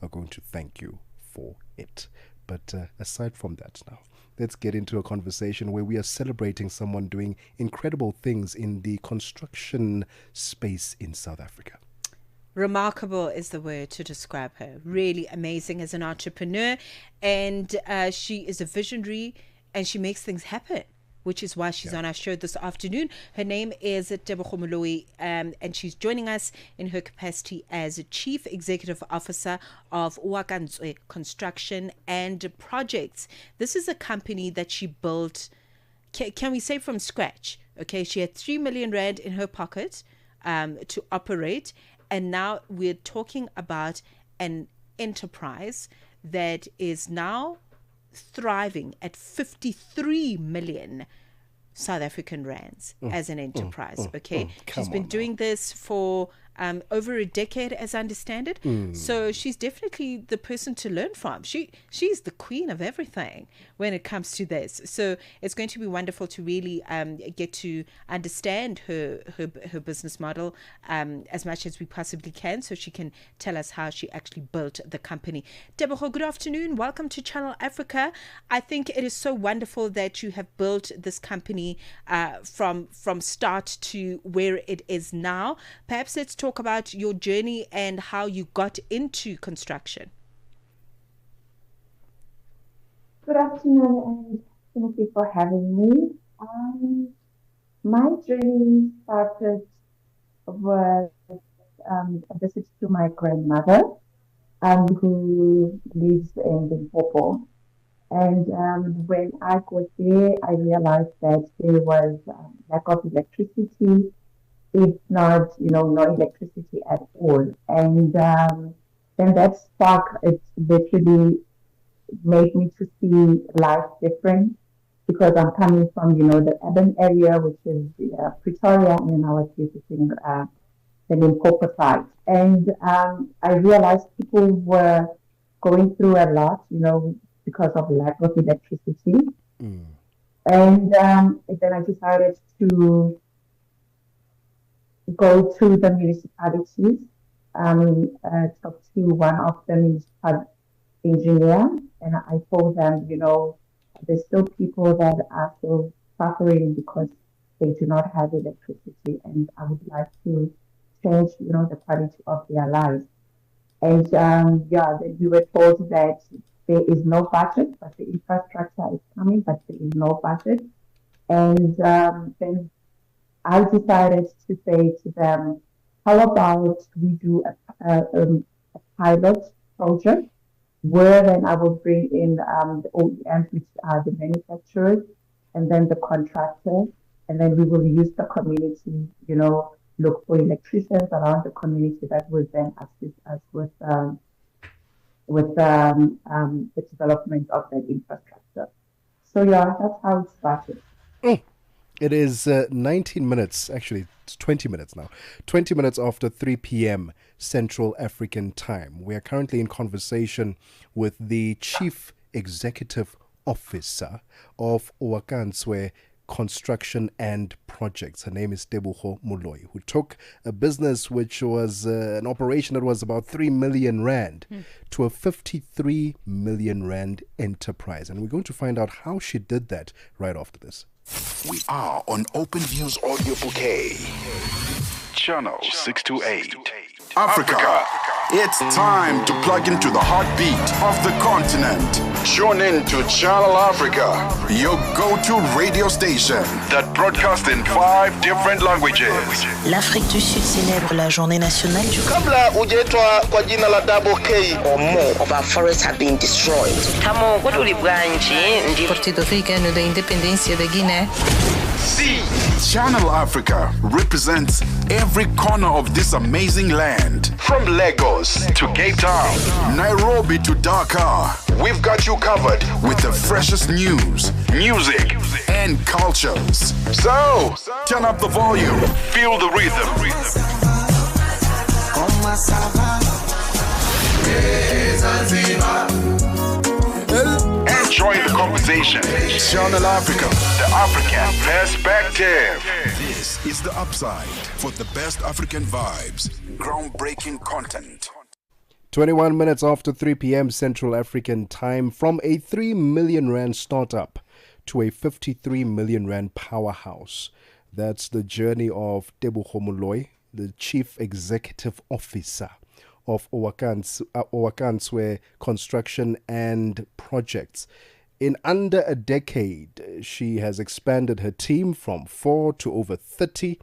are going to thank you for it. But aside from that now, let's get into a conversation where we are celebrating someone doing incredible things in the construction space in South Africa. Remarkable is the word to describe her. Really amazing as an entrepreneur. And she is a visionary and she makes things happen, which is why she's on our show this afternoon. Her name is Tebogo Moloi, and she's joining us in her capacity as a Chief Executive Officer of Oakantswe Construction and Projects. This is a company that she built, can we say from scratch? Okay, she had 3 million rand in her pocket to operate, and now we're talking about an enterprise that is now thriving at 53 million South African rands as an enterprise. She's been doing this for over a decade, as I understand it. So she's definitely the person to learn from. She's the queen of everything when it comes to this. So it's going to be wonderful to really get to understand her business model as much as we possibly can, so she can tell us how she actually built the company. Tebogo, good afternoon. Welcome to Channel Africa. I think it is so wonderful that you have built this company from start to where it is now. Perhaps let's talk about your journey and how you got into construction. Good afternoon, and thank you for having me. My journey started with a visit to my grandmother, who lives in Limpopo. And when I got there, I realized that there was lack of electricity, if not, no electricity at all. And then that spark, it literally made me to see life different, because I'm coming from, the urban area, which is Pretoria, and I was visiting the Limpopo side. And I realized people were going through a lot, because of lack of electricity. And then I decided to go to the municipalities, talk to one of the municipal engineer, and I told them, there's still people that are still suffering because they do not have electricity, and I would like to change, the quality of their lives. And then we were told that there is no budget, but the infrastructure is coming, but there is no budget. And then I decided to say to them, how about we do a pilot project where then I will bring in the OEMs, which are the manufacturers, and then the contractor, and then we will use the community, look for electricians around the community that will then assist us with the development of that infrastructure. So that's how it started. It is 19 minutes, actually it's 20 minutes now, 20 minutes after 3 p.m. Central African time. We are currently in conversation with the Chief Executive Officer of Oakantswe Construction and Projects. Her name is Tebogo Moloi, who took a business which was an operation that was about 3 million rand to a 53 million rand enterprise. And we're going to find out how she did that right after this. We are on Open Views Audio Bouquet, Channel 628. Africa. It's time to plug into the heartbeat of the continent. Tune in to Channel Africa, your go-to radio station that broadcasts in 5 different languages. L'Afrique du Sud célèbre la journée nationale du Kabla hujaitwa kwa jina la Double K, or more of our forests have been destroyed. Partido Africano da Independência da Guiné. See, Channel Africa represents every corner of this amazing land. From Lagos to Cape Town, Nairobi to Dakar, we've got you covered with the freshest news, music, and cultures. So, turn up the volume, feel the rhythm. Enjoy the conversation. Channel Africa, the African perspective. This is the upside for the best African vibes, groundbreaking content. 21 minutes after 3 p.m. Central African time, from a 3 million rand startup to a 53 million rand powerhouse. That's the journey of Tebogo Moloi, the Chief Executive Officer of Oakantswe Construction and Projects. In under a decade, she has expanded her team from 4 to over 30,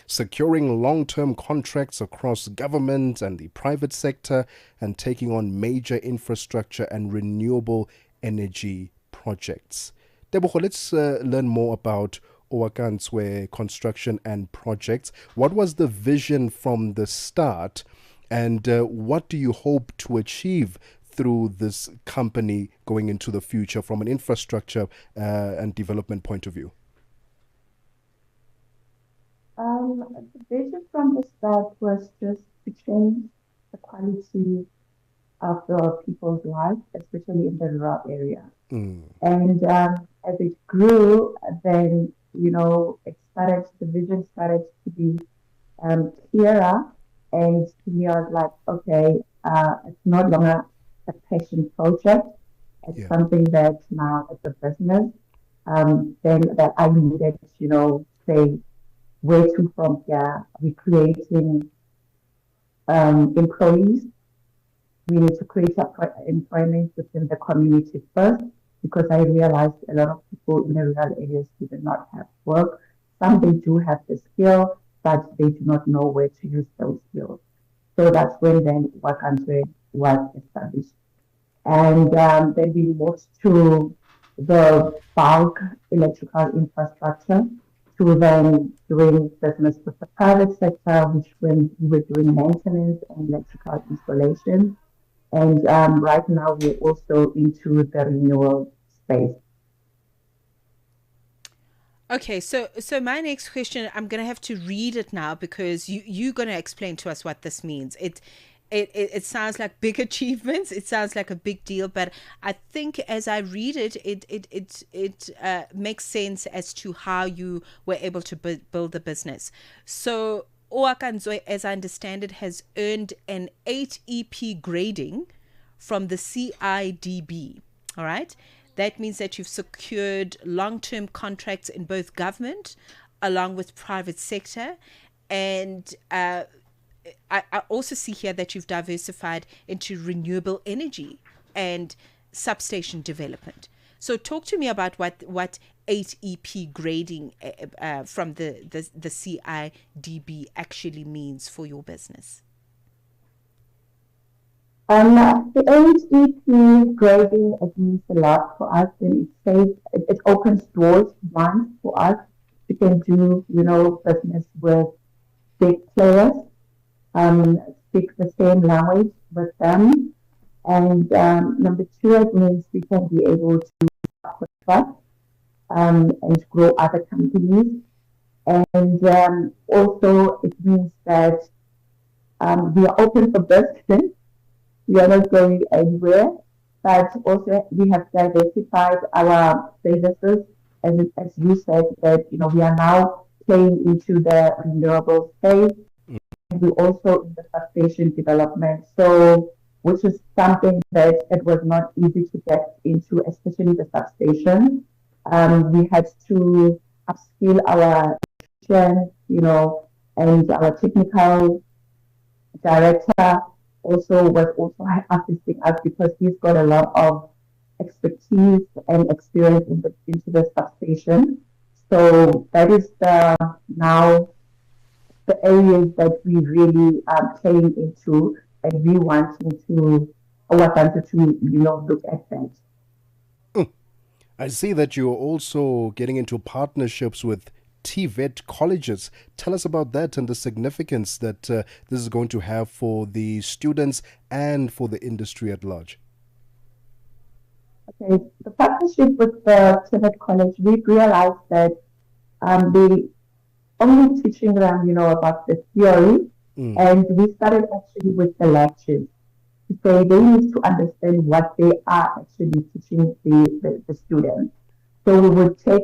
securing long-term contracts across government and the private sector and taking on major infrastructure and renewable energy projects. Tebogo, let's learn more about Oakantswe Construction and Projects. What was the vision from the start, and what do you hope to achieve through this company going into the future from an infrastructure and development point of view? The vision from the start was just to change the quality of the people's lives, especially in the rural area. And as it grew, then, the vision started to be clearer. And to me, I was like, okay, it's no longer a passion project. It's something that now it's a business. Then that I needed, say, where to from here. We're creating employees. We need to create employment within the community first, because I realized a lot of people in the rural areas did not have work. Some they do have the skill, but they do not know where to use those skills. So that's when then Oakantswe was established. And then we moved to the bulk electrical infrastructure, to then doing business with the private sector, which when we were doing maintenance and electrical installation. And right now we're also into the renewal space. Okay, so my next question, I'm going to have to read it now, because you're going to explain to us what this means. It sounds like big achievements. It sounds like a big deal, but I think as I read it, it makes sense as to how you were able to build the business. So Oakantswe, as I understand it, has earned an 8 EP grading from the CIDB. All right. That means that you've secured long-term contracts in both government along with private sector. And I also see here that you've diversified into renewable energy and substation development. So talk to me about what 8 EP grading from the CIDB actually means for your business. The 8 EP grading, it means a lot for us, and it opens doors, one, for us. We can do, business with big players, speak the same language with them. And number 2, it means we can be able to trust and grow other companies. And also it means that we are open for business. We are not going anywhere, but also we have diversified our services, as you said, that we are now playing into the renewable space. And we also in the substation development, so which is something that it was not easy to get into, especially the substation. We had to upskill our electricians, and our technical director also was also assisting us, because he's got a lot of expertise and experience into the substation. So that is now the areas that we really are playing into, and we wanting to Oakantswe to look at that. I see that you're also getting into partnerships with TVET colleges. Tell us about that and the significance that this is going to have for the students and for the industry at large. Okay, the partnership with the TVET college, we've realized that they only teaching them, about the theory, and we started actually with the lectures to say they need to understand what they are actually teaching the students. So we would take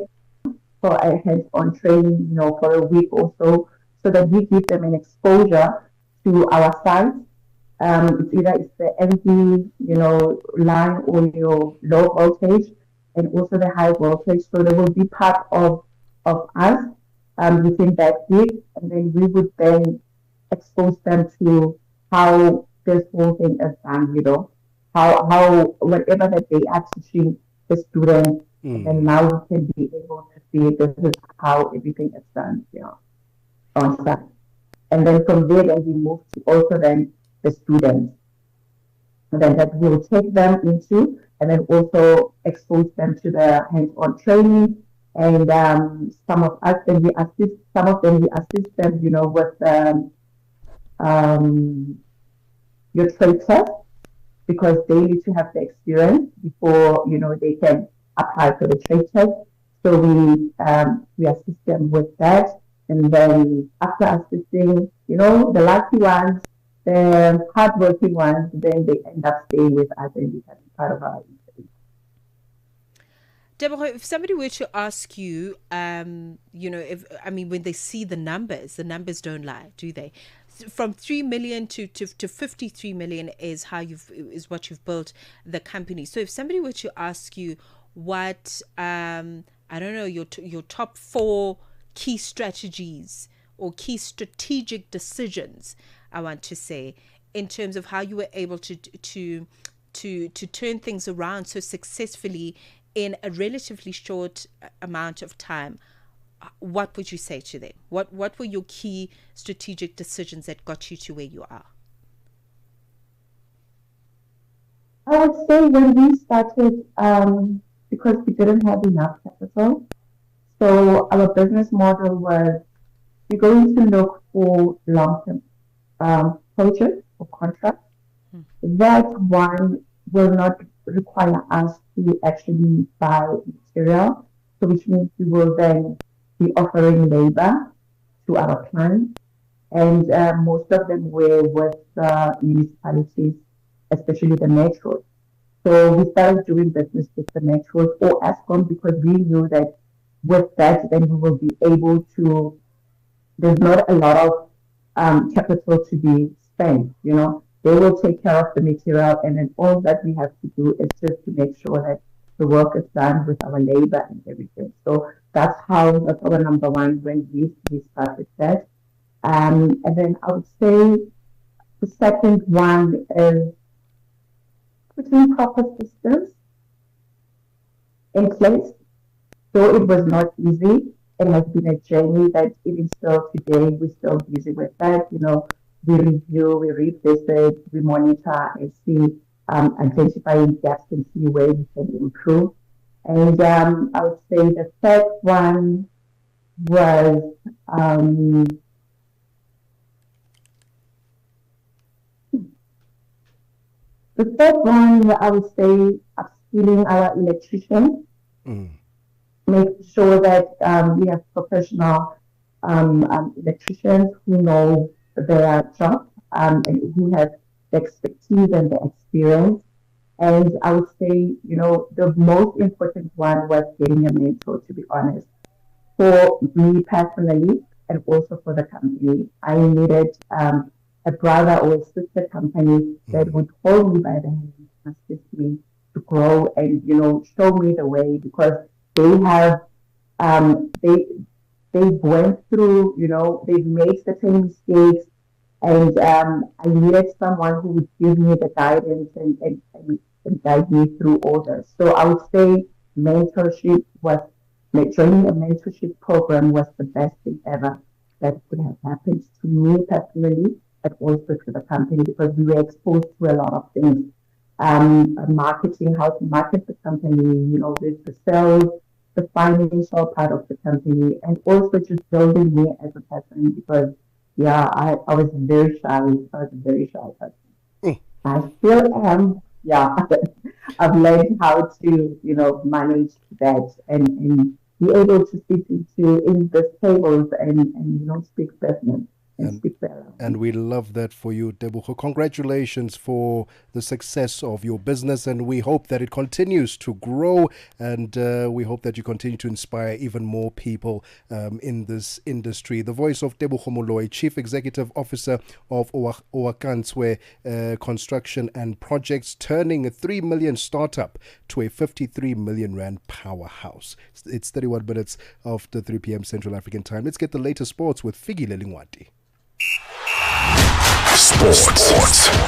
for a hands-on training, for a week or so that we give them an exposure to our sites It's either it's the MV, line or your low voltage and also the high voltage. So they will be part of us within that gig, and then we would then expose them to how this whole thing is done, how whatever that they are teaching the students, and then now we can be able to see this is how everything is done, on site. And then from there, then we move to also then the students. And then that will take them into, and then also expose them to the hands-on training. And some of us, then we assist, some of them we assist them, with your trade test because they need to have the experience before, they can apply for the trade test. So we assist them with that. And then after assisting, the lucky ones, the hardworking ones, then they end up staying with us and becoming part of our industry. Tebogo, if somebody were to ask you, when they see the numbers don't lie, do they? From 3 million to 53 million is what you've built the company. So if somebody were to ask you what, your top 4 key strategies or key strategic decisions, I want to say, in terms of how you were able to turn things around so successfully in a relatively short amount of time, what would you say to them? What were your key strategic decisions that got you to where you are? I would say when we started, because we didn't have enough capital, so our business model was we're going to look for long-term projects or contracts. That one will not require us to actually buy material, so which means we will then be offering labor to our clients, and most of them were with municipalities, especially the metros. So we started doing business with the metros or Eskom because we knew that with that, then we will be able to. There's not a lot of capital to be spent. They will take care of the material, and then all that we have to do is just to make sure that the work is done with our labor and everything. So that's our number one when we started that. And then I would say the second one is putting proper systems in place. Though it was not easy, it has been a journey that even still today, we're still busy with that. We review, we revisit, we monitor and see, identifying gaps and see where we can improve. And I would say the third one was I would say upskilling our electricians, making sure that we have professional electricians who know their job and who have the expertise and the experience. And I would say, the most important one was getting a mentor, to be honest. For me personally, and also for the company, I needed a brother or a sister company that would hold me by the hand and assist me to grow and, show me the way, because they have, they went through, they've made certain mistakes, and I needed someone who would give me the guidance and guide me through all this. So I would say mentorship was, joining a mentorship program was the best thing ever that could have happened to me personally, but also to the company, because we were exposed to a lot of things. Marketing, how to market the company, the sales, the financial part of the company, and also just building me as a person, because I was very shy. I was a very shy person. I still am. Yeah, I've learned how to, manage that and be able to sit in these tables and speak business. and speak well. And we love that for you, Tebogo. Congratulations for the success of your business, and we hope that it continues to grow, and we hope that you continue to inspire even more people in this industry. The voice of Tebogo Moloi, Chief Executive Officer of Oakantswe Construction and Projects, turning a 3 million startup to a 53 million rand powerhouse. It's 31 minutes after 3 p.m. Central African Time. Let's get the latest sports with Figi Lelingwati. Sports.